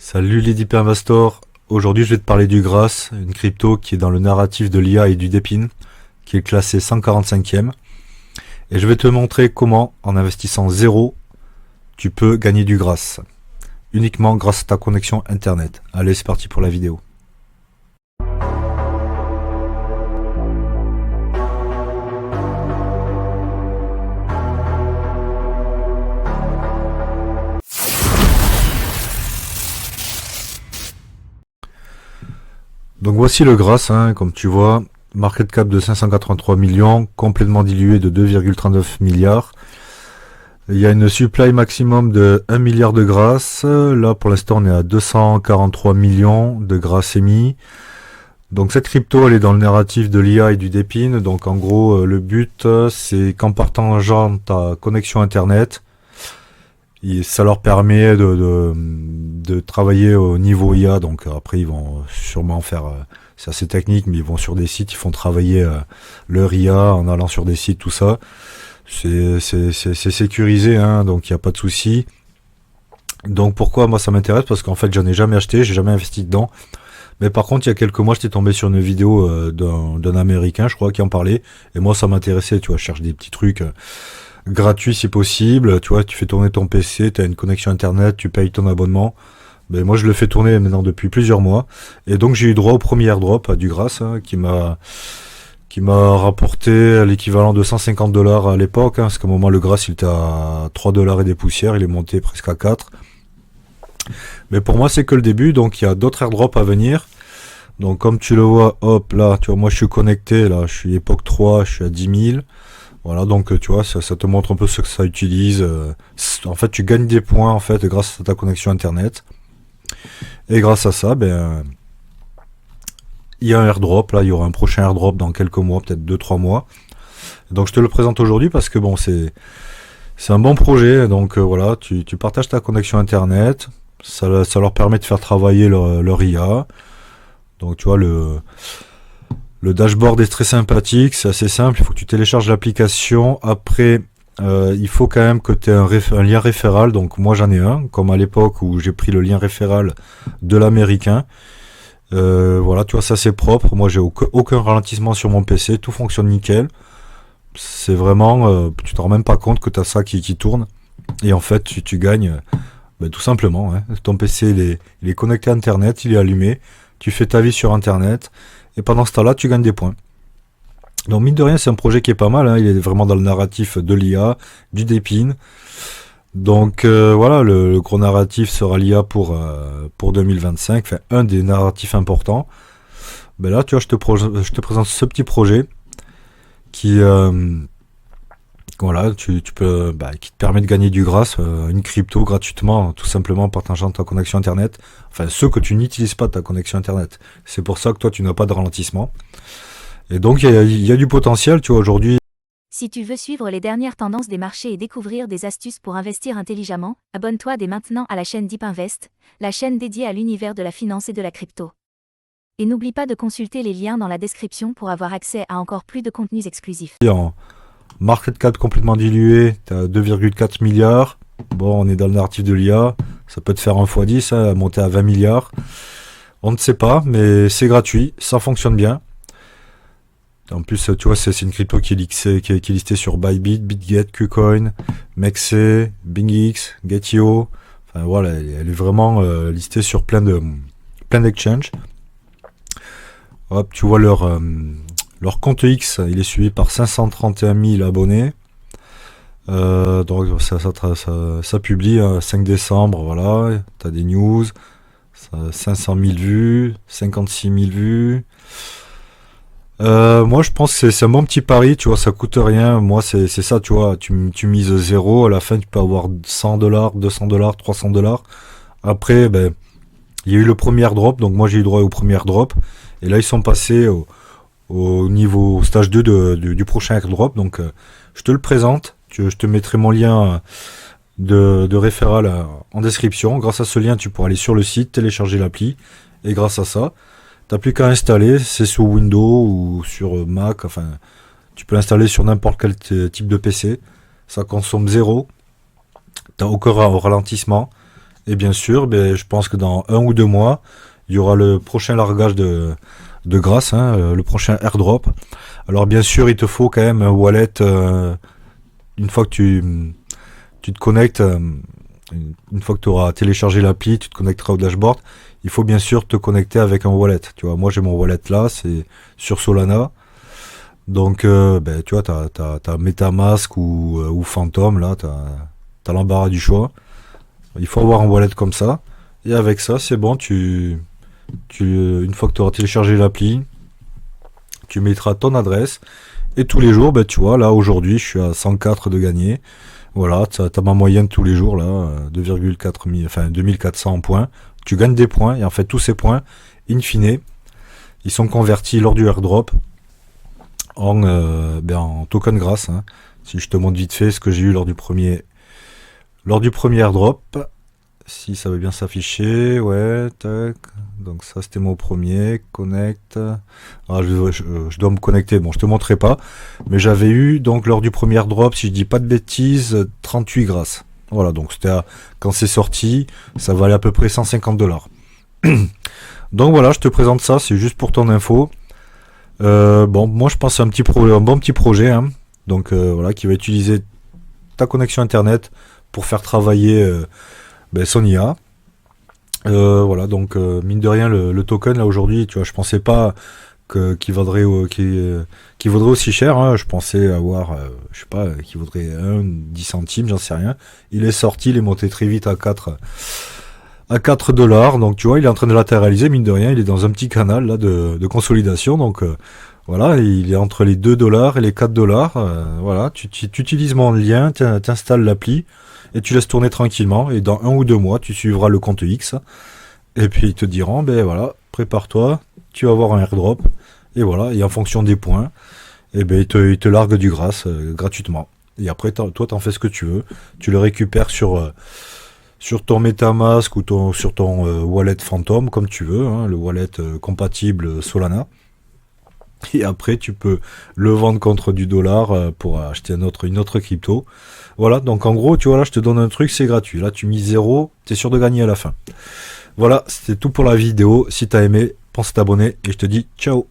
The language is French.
Salut les Deep Investors, aujourd'hui je vais te parler du Grass, une crypto qui est dans le narratif de l'IA et du Depin, qui est classée 145e. Et je vais te montrer comment, en investissant zéro, tu peux gagner du Grass, uniquement grâce à ta connexion internet. Allez, c'est parti pour la vidéo. Donc voici le Grass, comme tu vois, market cap de 583 millions, complètement dilué de 2,39 milliards. Il y a une supply maximum de 1 milliard de Grass. Là pour l'instant on est à 243 millions de Grass émis. Donc cette crypto elle est dans le narratif de l'IA et du Depin. Donc en gros le but c'est qu'en partageant ta connexion internet, ça leur permet de travailler au niveau IA. Donc après ils vont sûrement faire, c'est assez technique, mais ils vont sur des sites, ils font travailler leur IA en allant sur des sites, tout ça. C'est sécurisé, donc il n'y a pas de souci. Donc pourquoi moi ça m'intéresse? Parce qu'en fait j'en ai jamais acheté, j'ai jamais investi dedans. Mais par contre il y a quelques mois j'étais tombé sur une vidéo d'un américain je crois qui en parlait. Et moi ça m'intéressait, tu vois, je cherche des petits trucs gratuits si possible. Tu vois, tu fais tourner ton PC, tu as une connexion internet, tu payes ton abonnement. Ben moi je le fais tourner maintenant depuis plusieurs mois. Et donc j'ai eu droit au premier airdrop du Grass qui m'a rapporté l'équivalent de 150 $, à l'époque, parce qu'à un moment le Grass il était à 3 $ et des poussières, il est monté presque à 4. Mais pour moi c'est que le début, donc il y a d'autres airdrops à venir. Donc comme tu le vois, hop là, tu vois, moi je suis connecté, là je suis époque 3, je suis à 10 000. Voilà, donc tu vois, ça te montre un peu ce que ça utilise. En fait tu gagnes des points en fait grâce à ta connexion internet. Et grâce à ça, il y a un airdrop, là il y aura un prochain airdrop dans quelques mois, peut-être 2-3 mois. Donc je te le présente aujourd'hui parce que bon c'est un bon projet. Donc voilà, tu partages ta connexion internet, ça leur permet de faire travailler leur IA. Donc tu vois, le dashboard est très sympathique, c'est assez simple, il faut que tu télécharges l'application. Après il faut quand même que tu aies un lien référal. Donc moi j'en ai un, comme à l'époque où j'ai pris le lien référal de l'américain. Voilà, tu vois, ça c'est propre. Moi j'ai aucun ralentissement sur mon PC, tout fonctionne nickel. C'est vraiment, tu te rends même pas compte que tu as ça qui tourne. Et en fait tu gagnes tout simplement. Ton PC il est connecté à internet, il est allumé, tu fais ta vie sur internet. Et pendant ce temps-là tu gagnes des points. Donc mine de rien c'est un projet qui est pas mal, il est vraiment dans le narratif de l'IA, du Depin. Donc voilà, le gros narratif sera l'IA pour 2025, enfin un des narratifs importants. Là tu vois, je te présente ce petit projet qui voilà, tu peux, qui te permet de gagner du Grass, une crypto gratuitement, tout simplement en partageant ta connexion internet. Enfin ceux que tu n'utilises pas ta connexion internet. C'est pour ça que toi tu n'as pas de ralentissement. Et donc il y a du potentiel, tu vois, aujourd'hui. Si tu veux suivre les dernières tendances des marchés et découvrir des astuces pour investir intelligemment, abonne-toi dès maintenant à la chaîne Deep Invest, la chaîne dédiée à l'univers de la finance et de la crypto. Et n'oublie pas de consulter les liens dans la description pour avoir accès à encore plus de contenus exclusifs. En market cap complètement dilué, tu as 2,4 milliards. Bon, on est dans le narratif de l'IA, ça peut te faire un x10, monter à 20 milliards. On ne sait pas, mais c'est gratuit, ça fonctionne bien. En plus, tu vois, c'est une crypto qui est listée sur Bybit, BitGet, KuCoin, Mexe, BingX, Getio. Enfin voilà, elle est vraiment listée sur plein d'exchanges. Hop, tu vois leur compte X, il est suivi par 531 000 abonnés. Donc ça publie 5 décembre, voilà, tu as des news, 500 000 vues, 56 000 vues. Moi je pense que c'est un bon petit pari, tu vois, ça coûte rien. Moi c'est ça, tu vois, tu mises 0, à la fin tu peux avoir 100 $, 200 $, 300 $. Après il y a eu le premier airdrop, donc moi j'ai eu droit au premier airdrop. Et là ils sont passés au niveau stage 2 du prochain airdrop. Donc je te le présente, je te mettrai mon lien de référal en description. Grâce à ce lien tu pourras aller sur le site, télécharger l'appli. Et grâce à ça t'as plus qu'à installer, c'est sur Windows ou sur Mac, enfin tu peux l'installer sur n'importe quel type de PC, ça consomme zéro, t'as aucun ralentissement, Et bien sûr, ben, je pense que dans 1 ou 2 mois, il y aura le prochain largage de grâce, hein, le prochain airdrop. Alors bien sûr, il te faut quand même un wallet. Une fois que tu te connectes, une fois que tu auras téléchargé l'appli, tu te connecteras au dashboard. Il faut bien sûr te connecter avec un wallet. Tu vois, moi j'ai mon wallet là, c'est sur Solana. Donc, ben, tu vois, t'as MetaMask ou Phantom, là, t'as l'embarras du choix. Il faut avoir un wallet comme ça. Et avec ça, c'est bon, une fois que tu auras téléchargé l'appli, tu mettras ton adresse. Et tous les jours, ben, tu vois, là, aujourd'hui, je suis à 104 de gagner. Voilà, t'as ma moyenne tous les jours, là, 2,4 enfin, 2400 points. Tu gagnes des points, et en fait, tous ces points, in fine, ils sont convertis lors du airdrop en token grâce, hein. Si je te montre vite fait ce que j'ai eu lors du premier airdrop, si ça veut bien s'afficher, ouais, tac. Donc ça c'était mon premier, connect. Ah, je dois me connecter, bon je te montrerai pas, mais j'avais eu donc lors du premier airdrop, si je dis pas de bêtises, 38 grâces. Voilà, donc quand c'est sorti, ça valait à peu près 150 $. Donc voilà, je te présente ça, c'est juste pour ton info. Bon, moi je pense à un bon petit projet, hein. Donc voilà, qui va utiliser ta connexion internet pour faire travailler son IA. Voilà, donc mine de rien, le token là aujourd'hui, tu vois, je pensais pas qu'il vaudrait qu'il vaudrait aussi cher, hein. Je pensais avoir, je sais pas, qu'il vaudrait 10 centimes, j'en sais rien. Il est sorti, il est monté très vite à 4 $. Donc tu vois, il est en train de latéraliser, mine de rien, il est dans un petit canal là de consolidation. Donc voilà, il est entre les 2 $ et les 4 $. Voilà, tu utilises mon lien, t'installes l'appli et tu laisses tourner tranquillement. Et dans 1 ou 2 mois, tu suivras le compte X. Et puis ils te diront, ben voilà, prépare-toi, tu vas avoir un airdrop. Et voilà, et en fonction des points, et ben ils te larguent du grâce gratuitement. Et après, toi, t'en fais ce que tu veux. Tu le récupères sur ton MetaMask ou sur ton wallet Phantom, comme tu veux, hein, le wallet compatible Solana. Et après, tu peux le vendre contre du dollar pour acheter une autre crypto. Voilà, donc en gros, tu vois, là, je te donne un truc, c'est gratuit. Là, tu mises 0, t'es sûr de gagner à la fin. Voilà, c'était tout pour la vidéo. Si t'as aimé, pense à t'abonner et je te dis ciao.